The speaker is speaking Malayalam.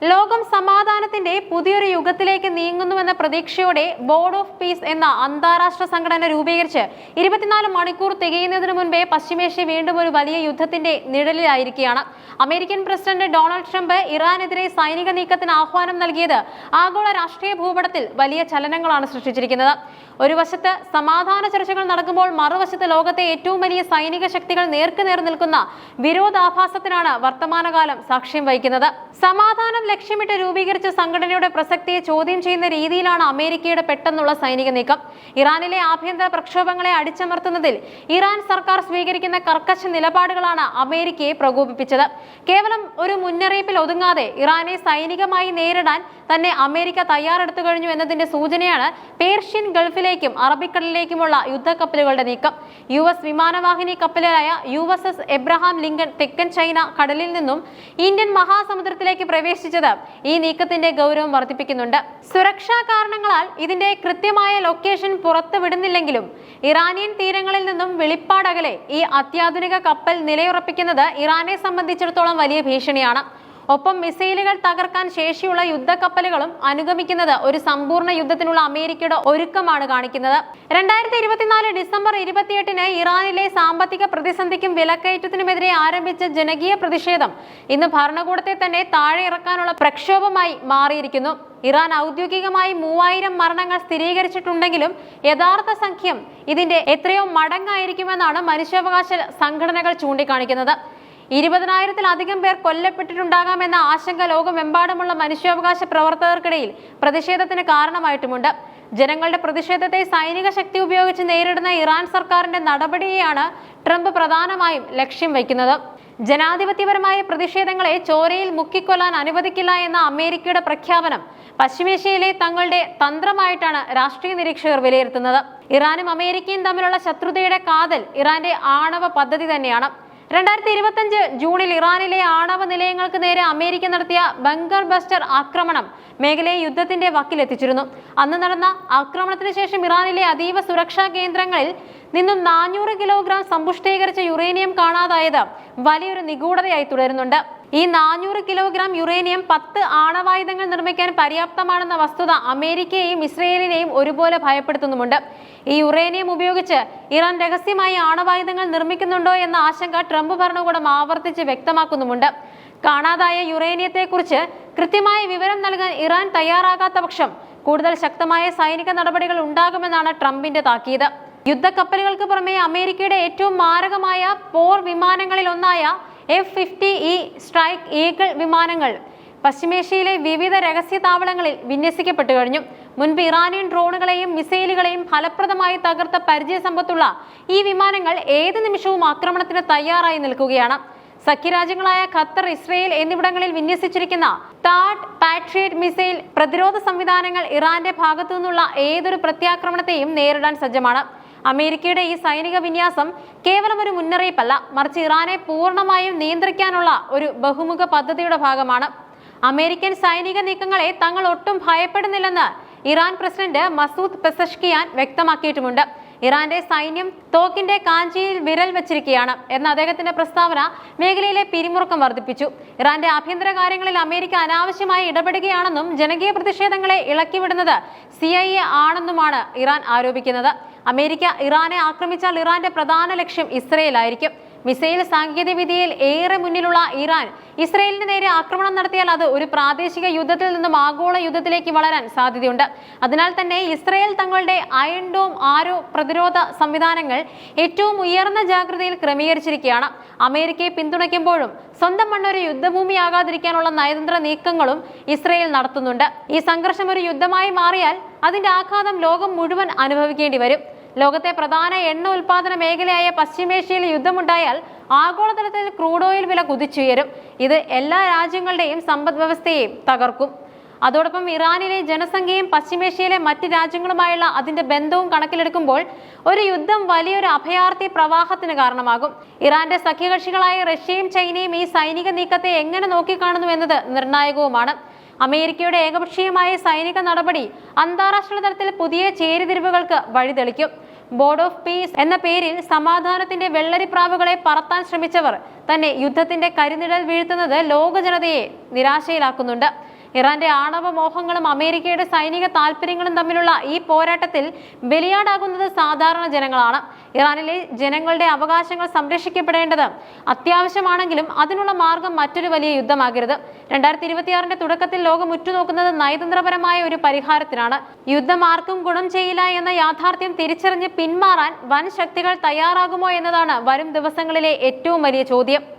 ലോകം സമാധാനത്തിന്റെ പുതിയൊരു യുഗത്തിലേക്ക് നീങ്ങുന്നുവെന്ന പ്രതീക്ഷയോടെ ബോർഡ് ഓഫ് പീസ് എന്ന അന്താരാഷ്ട്ര സംഘടന രൂപീകരിച്ച് 24 മണിക്കൂർ തികയുന്നതിനു മുൻപേ പശ്ചിമേഷ്യ വീണ്ടും ഒരു വലിയ യുദ്ധത്തിന്റെ നിഴലിലായിരിക്കുകയാണ്. അമേരിക്കൻ പ്രസിഡന്റ് ഡൊണാൾഡ് ട്രംപ് ഇറാനെതിരെ സൈനിക നീക്കത്തിന് ആഹ്വാനം നൽകിയത് ആഗോള രാഷ്ട്രീയ ഭൂപടത്തിൽ വലിയ ചലനങ്ങളാണ് സൃഷ്ടിച്ചിരിക്കുന്നത്. ഒരു വശത്ത് സമാധാന ചർച്ചകൾ നടക്കുമ്പോൾ മറുവശത്ത് ലോകത്തെ ഏറ്റവും വലിയ സൈനിക ശക്തികൾ നേർക്കുനേർ നിൽക്കുന്ന വിരോധാഭാസത്തിനാണ് വർത്തമാനകാലം സാക്ഷ്യം വഹിക്കുന്നത്. സമാധാനം ലക്ഷ്യമിട്ട് രൂപീകരിച്ച സംഘടനയുടെ പ്രസക്തിയെ ചോദ്യം ചെയ്യുന്ന രീതിയിലാണ് അമേരിക്കയുടെ പെട്ടെന്നുള്ള സൈനിക നീക്കം. ഇറാനിലെ ആഭ്യന്തര പ്രക്ഷോഭങ്ങളെ അടിച്ചമർത്തുന്നതിൽ ഇറാൻ സർക്കാർ സ്വീകരിക്കുന്ന കർക്കശ നിലപാടുകളാണ് അമേരിക്കയെ പ്രകോപിപ്പിച്ചത്. കേവലം ഒരു മുന്നറിയിപ്പിൽ ഒതുങ്ങാതെ ഇറാനെ സൈനികമായി നേരിടാൻ തന്നെ അമേരിക്ക തയ്യാറെടുത്തു കഴിഞ്ഞു എന്നതിന്റെ സൂചനയാണ് പേർഷ്യൻ ഗൾഫിലേക്കും അറബിക്കടലിലേക്കുമുള്ള യുദ്ധക്കപ്പലുകളുടെ നീക്കം. US വിമാനവാഹിനി കപ്പലായ USS എബ്രഹാം ലിങ്കൺ തെക്കൻ ചൈന കടലിൽ നിന്നും ഇന്ത്യൻ മഹാസമുദ്രത്തിലേക്ക് പ്രവേശിച്ചത് ഈ നീക്കത്തിന്റെ ഗൗരവം വർദ്ധിപ്പിക്കുന്നുണ്ട്. സുരക്ഷാ കാരണങ്ങളാൽ ഇതിന്റെ കൃത്യമായ ലൊക്കേഷൻ പുറത്തുവിടുന്നില്ലെങ്കിലും ഇറാനിയൻ തീരങ്ങളിൽ നിന്നും വെളിപ്പാടകലെ ഈ അത്യാധുനിക കപ്പൽ നിലയുറപ്പിക്കുന്നത് ഇറാനെ സംബന്ധിച്ചിടത്തോളം വലിയ ഭീഷണിയാണ്. ഒപ്പം മിസൈലുകൾ തകർക്കാൻ ശേഷിയുള്ള യുദ്ധക്കപ്പലുകളും അനുഗമിക്കുന്നത് ഒരു സമ്പൂർണ്ണ യുദ്ധത്തിനുള്ള അമേരിക്കയുടെ ഒരുക്കമാണ് കാണിക്കുന്നത്. 2024 ഡിസംബർ 28-ന് ഇറാനിലെ സാമ്പത്തിക പ്രതിസന്ധിക്കും വിലക്കയറ്റത്തിനുമെതിരെ ആരംഭിച്ച ജനകീയ പ്രതിഷേധം ഇന്ന് ഭരണകൂടത്തെ തന്നെ താഴെ ഇറക്കാനുള്ള പ്രക്ഷോഭമായി മാറിയിരിക്കുന്നു. ഇറാൻ ഔദ്യോഗികമായി 3000 മരണങ്ങൾ സ്ഥിരീകരിച്ചിട്ടുണ്ടെങ്കിലും യഥാർത്ഥ സംഖ്യം ഇതിന്റെ എത്രയോ മടങ്ങായിരിക്കുമെന്നാണ് മനുഷ്യാവകാശ സംഘടനകൾ ചൂണ്ടിക്കാണിക്കുന്നത്. 20,000-ത്തിലധികം പേർ കൊല്ലപ്പെട്ടിട്ടുണ്ടാകാമെന്ന ആശങ്ക ലോകമെമ്പാടുമുള്ള മനുഷ്യാവകാശ പ്രവർത്തകർക്കിടയിൽ പ്രതിഷേധത്തിന് കാരണമായിട്ടുമുണ്ട്. ജനങ്ങളുടെ പ്രതിഷേധത്തെ സൈനിക ശക്തി ഉപയോഗിച്ച് നേരിടുന്ന ഇറാൻ സർക്കാരിന്റെ നടപടിയെയാണ് ട്രംപ് പ്രധാനമായും ലക്ഷ്യം വയ്ക്കുന്നത്. ജനാധിപത്യപരമായ പ്രതിഷേധങ്ങളെ ചോരയിൽ മുക്കിക്കൊല്ലാൻ അനുവദിക്കില്ല എന്ന അമേരിക്കയുടെ പ്രഖ്യാപനം പശ്ചിമേഷ്യയിലെ തങ്ങളുടെ തന്ത്രമായിട്ടാണ് രാഷ്ട്രീയ നിരീക്ഷകർ വിലയിരുത്തുന്നത്. ഇറാനും അമേരിക്കയും തമ്മിലുള്ള ശത്രുതയുടെ കാതൽ ഇറാന്റെ ആണവ പദ്ധതി തന്നെയാണ്. 2025 ജൂണിൽ ഇറാനിലെ ആണവ നിലയങ്ങൾക്ക് നേരെ അമേരിക്ക നടത്തിയ ബങ്കർ ബസ്റ്റർ ആക്രമണം മേഖലയെ യുദ്ധത്തിന്റെ വക്കിലെത്തിച്ചിരുന്നു. അന്ന് നടന്ന ആക്രമണത്തിന് ശേഷം ഇറാനിലെ അതീവ സുരക്ഷാ കേന്ദ്രങ്ങളിൽ നിന്നും 400 കിലോഗ്രാം സമ്പുഷ്ടീകരിച്ച യുറേനിയം കാണാതായത് വലിയൊരു നിഗൂഢതയായി തുടരുന്നുണ്ട്. ഈ 400 കിലോഗ്രാം യുറേനിയം 10 ആണവായുധങ്ങൾ നിർമ്മിക്കാൻ പര്യാപ്തമാണെന്ന വസ്തുത അമേരിക്കയെയും ഇസ്രയേലിനെയും ഒരുപോലെ ഭയപ്പെടുത്തുന്നുമുണ്ട്. ഈ യുറേനിയം ഉപയോഗിച്ച് ഇറാൻ രഹസ്യമായി ആണവായുധങ്ങൾ നിർമ്മിക്കുന്നുണ്ടോ എന്ന ആശങ്ക ട്രംപ് ഭരണകൂടം ആവർത്തിച്ച് വ്യക്തമാക്കുന്നുമുണ്ട്. കാണാതായ യുറേനിയത്തെക്കുറിച്ച് കൃത്യമായ വിവരം നൽകാൻ ഇറാൻ തയ്യാറാകാത്ത പക്ഷം കൂടുതൽ ശക്തമായ സൈനിക നടപടികൾ ഉണ്ടാകുമെന്നാണ് ട്രംപിന്റെ താക്കീത്. യുദ്ധക്കപ്പലുകൾക്ക് പുറമെ അമേരിക്കയുടെ ഏറ്റവും മാരകമായ പോർ വിമാനങ്ങളിൽ ഒന്നായ F-50E സ്ട്രൈക്ക് ഈഗിൾ വിമാനങ്ങൾ പശ്ചിമേഷ്യയിലെ വിവിധ രഹസ്യ താവളങ്ങളിൽ വിന്യസിക്കപ്പെട്ടു കഴിഞ്ഞു. മുൻപ് ഇറാനിയൻ ഡ്രോണുകളെയും മിസൈലുകളെയും ഫലപ്രദമായി തകർത്ത പരിചയസമ്പത്തുള്ള ഈ വിമാനങ്ങൾ ഏത് നിമിഷവും ആക്രമണത്തിന് തയ്യാറായി നിൽക്കുകയാണ്. സഖ്യരാജ്യങ്ങളായ ഖത്തർ, ഇസ്രയേൽ എന്നിവിടങ്ങളിൽ വിന്യസിച്ചിരിക്കുന്ന താഡ്, പാട്രിയറ്റ് മിസൈൽ പ്രതിരോധ സംവിധാനങ്ങൾ ഇറാന്റെ ഭാഗത്തു നിന്നുള്ള ഏതൊരു പ്രത്യാക്രമണത്തെയും നേരിടാൻ സജ്ജമാണ്. അമേരിക്കയുടെ ഈ സൈനിക വിന്യാസം കേവലം ഒരു മുന്നറിയിപ്പല്ല, മറിച്ച് ഇറാനെ പൂർണ്ണമായും നിയന്ത്രിക്കാനുള്ള ഒരു ബഹുമുഖ പദ്ധതിയുടെ ഭാഗമാണ്. അമേരിക്കൻ സൈനിക നീക്കങ്ങളെ തങ്ങൾ ഒട്ടും ഭയപ്പെടുന്നില്ലെന്ന് ഇറാൻ പ്രസിഡന്റ് മസൂദ് പെസഷ്കിയാൻ വ്യക്തമാക്കിയിട്ടുമുണ്ട്. ഇറാന്റെ സൈന്യം തോക്കിന്റെ കാഞ്ചിയിൽ വിരൽ വെച്ചിരിക്കുകയാണ് എന്ന അദ്ദേഹത്തിന്റെ പ്രസ്താവന മേഖലയിലെ പിരിമുറുക്കം വർദ്ധിപ്പിച്ചു. ഇറാന്റെ ആഭ്യന്തര കാര്യങ്ങളിൽ അമേരിക്ക അനാവശ്യമായി ഇടപെടുകയാണെന്നും ജനകീയ പ്രതിഷേധങ്ങളെ ഇളക്കിവിടുന്നത് CIA ആണെന്നുമാണ് ഇറാൻ ആരോപിക്കുന്നത്. അമേരിക്ക ഇറാനെ ആക്രമിച്ചാൽ ഇറാന്റെ പ്രധാന ലക്ഷ്യം ഇസ്രയേലായിരിക്കും. മിസൈൽ സാങ്കേതിക വിദ്യയിൽ ഏറെ മുന്നിലുള്ള ഇറാൻ ഇസ്രയേലിന് നേരെ ആക്രമണം നടത്തിയാൽ അത് ഒരു പ്രാദേശിക യുദ്ധത്തിൽ നിന്നും ആഗോള യുദ്ധത്തിലേക്ക് വളരാൻ സാധ്യതയുണ്ട്. അതിനാൽ തന്നെ ഇസ്രയേൽ തങ്ങളുടെ അയൺ ഡോം ആരോ പ്രതിരോധ സംവിധാനങ്ങൾ ഏറ്റവും ഉയർന്ന ജാഗ്രതയിൽ ക്രമീകരിച്ചിരിക്കുകയാണ്. അമേരിക്കയെ പിന്തുണയ്ക്കുമ്പോഴും സ്വന്തം മണ്ണൊരു യുദ്ധഭൂമിയാകാതിരിക്കാനുള്ള നയതന്ത്ര നീക്കങ്ങളും ഇസ്രയേൽ നടത്തുന്നുണ്ട്. ഈ സംഘർഷം ഒരു യുദ്ധമായി മാറിയാൽ അതിന്റെ ആഘാതം ലോകം മുഴുവൻ അനുഭവിക്കേണ്ടി വരും. ലോകത്തെ പ്രധാന എണ്ണ ഉൽപാദന മേഖലയായ പശ്ചിമേഷ്യയിൽ യുദ്ധമുണ്ടായാൽ ആഗോളതലത്തിൽ ക്രൂഡ് ഓയിൽ വില കുതിച്ചുയരും. ഇത് എല്ലാ രാജ്യങ്ങളുടെയും സമ്പദ് വ്യവസ്ഥയെയും തകർക്കും. അതോടൊപ്പം ഇറാനിലെ ജനസംഖ്യയും പശ്ചിമേഷ്യയിലെ മറ്റ് രാജ്യങ്ങളുമായുള്ള അതിന്റെ ബന്ധവും കണക്കിലെടുക്കുമ്പോൾ ഒരു യുദ്ധം വലിയൊരു അഭയാർത്ഥി പ്രവാഹത്തിന് കാരണമാകും. ഇറാന്റെ സഖ്യകക്ഷികളായ റഷ്യയും ചൈനയും ഈ സൈനിക നീക്കത്തെ എങ്ങനെ നോക്കിക്കാണുന്നു എന്നത് നിർണായകവുമാണ്. അമേരിക്കയുടെ ഏകപക്ഷീയമായ സൈനിക നടപടി അന്താരാഷ്ട്ര തലത്തിൽ പുതിയ ചേരിതിരിവുകൾക്ക് വഴിതെളിക്കും. ബോർഡ് ഓഫ് പീസ് എന്ന പേരിൽ സമാധാനത്തിന്റെ വെള്ളരിപ്രാവുകളെ പറത്താൻ ശ്രമിച്ചവർ തന്നെ യുദ്ധത്തിന്റെ കരിനിഴൽ വീഴ്ത്തുന്നത് ലോക ജനതയെ നിരാശയിലാക്കുന്നുണ്ട്. ഇറാന്റെ ആണവ മോഹങ്ങളും അമേരിക്കയുടെ സൈനിക താല്പര്യങ്ങളും തമ്മിലുള്ള ഈ പോരാട്ടത്തിൽ ബലിയാടാകുന്നത് സാധാരണ ജനങ്ങളാണ്. ഇറാനിലെ ജനങ്ങളുടെ അവകാശങ്ങൾ സംരക്ഷിക്കപ്പെടേണ്ടത് അത്യാവശ്യമാണെങ്കിലും അതിനുള്ള മാർഗം മറ്റൊരു വലിയ യുദ്ധമാകരുത്. 2026 തുടക്കത്തിൽ ലോകം ഉറ്റുനോക്കുന്നത് നയതന്ത്രപരമായ ഒരു പരിഹാരത്തിനാണ്. യുദ്ധം ആർക്കും ഗുണം ചെയ്യില്ല എന്ന യാഥാർത്ഥ്യം തിരിച്ചറിഞ്ഞ് പിന്മാറാൻ വൻ ശക്തികൾ തയ്യാറാകുമോ എന്നതാണ് വരും ദിവസങ്ങളിലെ ഏറ്റവും വലിയ ചോദ്യം.